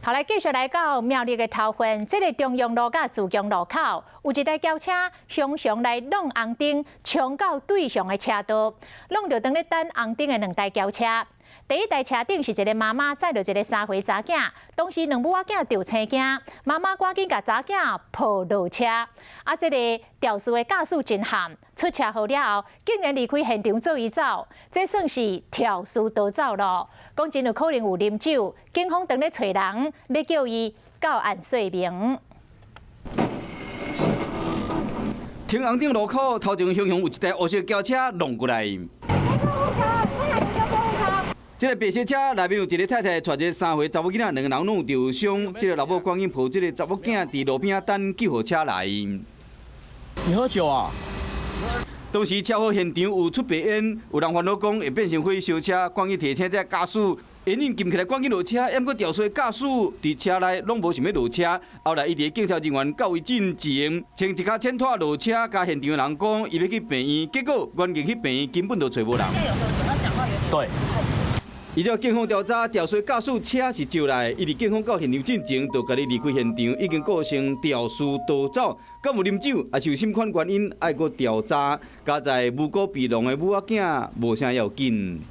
后来继续来到苗栗的头份，这个中央路甲自强路口，有一台轿车常常来弄红灯，冲到对向的车道，弄到等咧等红灯的两台轿车。第一台车顶是一个妈妈载着一个3岁查囝，当时两母仔囝着青惊，妈妈赶紧甲查囝抱落车。这个肇事的驾驶真悍，出车祸了后，竟然离开现场做移走，这算是肇事逃走咯。讲真有可能有啉酒，警方当咧找人，要叫伊到案说明。停红灯路口头前向有一台黑色轿车弄过来。这个白色车内面有一个太太，带一个3岁查某囡仔，两个人拢有受伤。这个老母赶紧抱这个查某囝伫路边等救护车来。你喝酒啊？当时车祸现场有出白烟，有人烦恼讲会变成火烧车，赶紧提醒这驾驶，烟瘾禁起来，赶紧落车。抑过肇事驾驶伫车内拢无想要落车，后来伊伫警察人员到位进前，穿一脚浅拖落车，甲现场的人讲伊要去病院，结果原入去病院根本就找无人。对。依照警方调查，肇事驾驶车是借来，伊伫警方到现场进前，就家己离开现场，已经构成肇事逃走。敢有啉酒，也是有什款原因，爱搁调查。加在无辜被弄的母仔囝，无啥要紧。